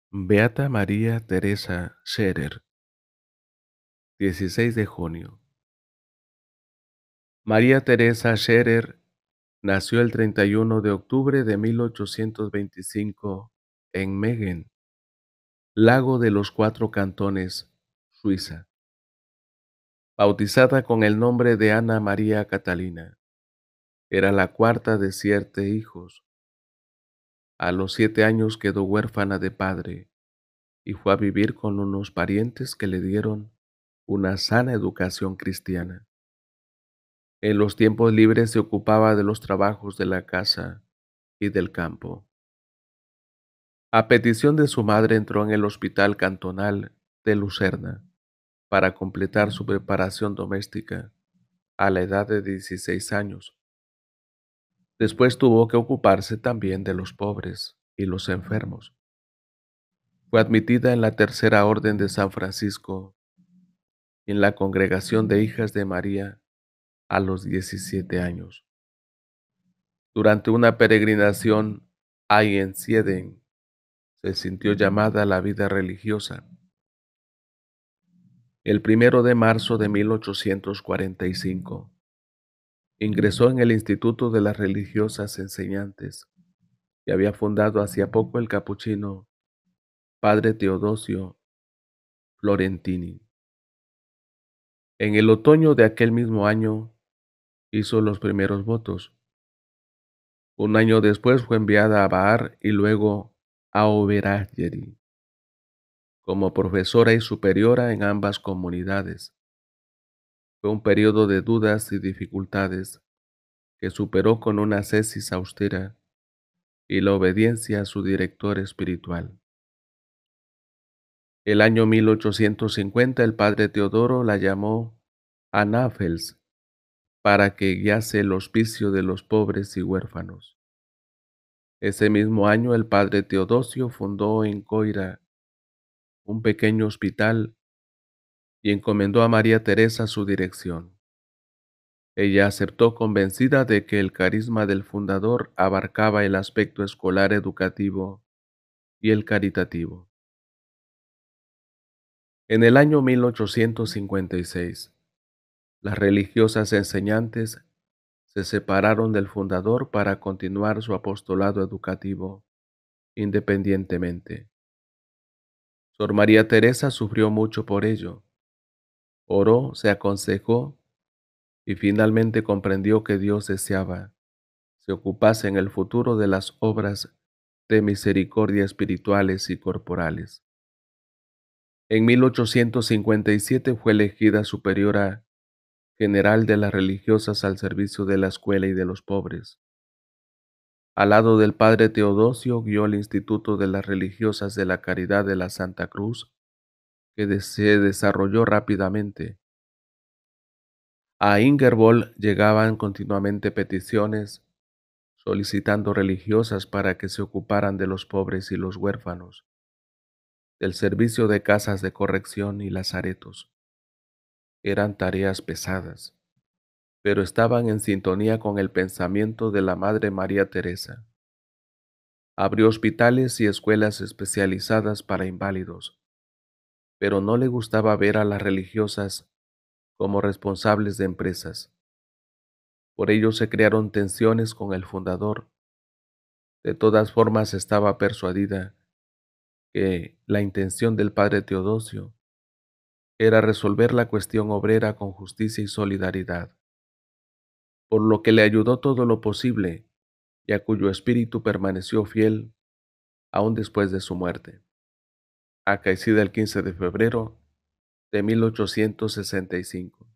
Beata María Teresa Scherer, 16 de junio. María Teresa Scherer nació el 31 de octubre de 1825 en Megen, Lago de los Cuatro Cantones, Suiza. Bautizada con el nombre de Ana María Catalina, era la cuarta de 7 hijos. A los 7 años quedó huérfana de padre y fue a vivir con unos parientes que le dieron una sana educación cristiana. En los tiempos libres se ocupaba de los trabajos de la casa y del campo. A petición de su madre entró en el hospital cantonal de Lucerna para completar su preparación doméstica a la edad de 16 años. Después tuvo que ocuparse también de los pobres y los enfermos. Fue admitida en la Tercera Orden de San Francisco y en la Congregación de Hijas de María a los 17 años. Durante una peregrinación a Einsiedeln, se sintió llamada a la vida religiosa. El 1 de marzo de 1845, ingresó en el Instituto de las Religiosas Enseñantes que había fundado hacía poco el capuchino Padre Teodosio Florentini. En el otoño de aquel mismo año hizo los primeros votos. Un año después fue enviada a Baar y luego a Oberalgeri como profesora y superiora en ambas comunidades. Fue un periodo de dudas y dificultades que superó con una ascesis austera y la obediencia a su director espiritual. El año 1850 el padre Teodoro la llamó a Náfels para que guiase el hospicio de los pobres y huérfanos. Ese mismo año el padre Teodosio fundó en Coira un pequeño hospital y encomendó a María Teresa su dirección. Ella aceptó convencida de que el carisma del fundador abarcaba el aspecto escolar educativo y el caritativo. En el año 1856, las religiosas enseñantes se separaron del fundador para continuar su apostolado educativo independientemente. Sor María Teresa sufrió mucho por ello. Oró, se aconsejó y finalmente comprendió que Dios deseaba se ocupase en el futuro de las obras de misericordia espirituales y corporales. En 1857 fue elegida superiora general de las religiosas al servicio de la escuela y de los pobres. Al lado del padre Teodosio guió el Instituto de las Religiosas de la Caridad de la Santa Cruz, que se desarrolló rápidamente. A Ingerboll llegaban continuamente peticiones solicitando religiosas para que se ocuparan de los pobres y los huérfanos, del servicio de casas de corrección y lazaretos. Eran tareas pesadas, pero estaban en sintonía con el pensamiento de la Madre María Teresa. Abrió hospitales y escuelas especializadas para inválidos, pero no le gustaba ver a las religiosas como responsables de empresas. Por ello se crearon tensiones con el fundador. De todas formas estaba persuadida que la intención del padre Teodosio era resolver la cuestión obrera con justicia y solidaridad, por lo que le ayudó todo lo posible y a cuyo espíritu permaneció fiel aún después de su muerte, acaecida el 15 de febrero de 1865.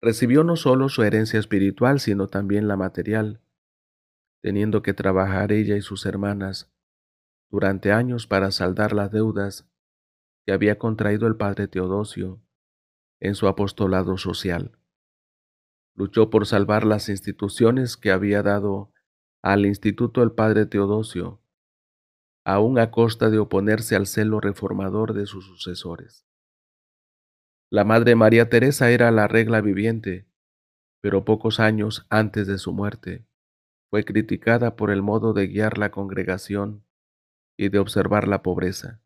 Recibió no solo su herencia espiritual, sino también la material, teniendo que trabajar ella y sus hermanas durante años para saldar las deudas que había contraído el padre Teodosio en su apostolado social. Luchó por salvar las instituciones que había dado al instituto el padre Teodosio, aun a costa de oponerse al celo reformador de sus sucesores. La Madre María Teresa era la regla viviente, pero pocos años antes de su muerte fue criticada por el modo de guiar la congregación y de observar la pobreza.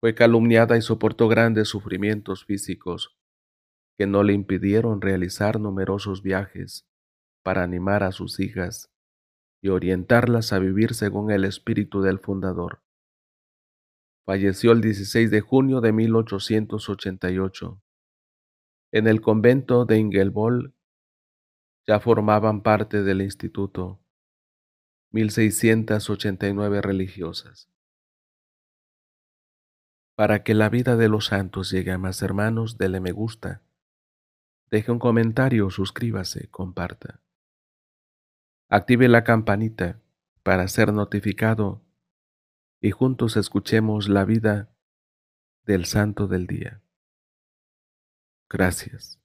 Fue calumniada y soportó grandes sufrimientos físicos que no le impidieron realizar numerosos viajes para animar a sus hijas y orientarlas a vivir según el espíritu del fundador. Falleció el 16 de junio de 1888. En el convento de Ingelbol ya formaban parte del instituto 1689 religiosas. Para que la vida de los santos llegue a más hermanos, dele me gusta, deje un comentario, suscríbase, comparta. Active la campanita para ser notificado y juntos escuchemos la vida del santo del día. Gracias.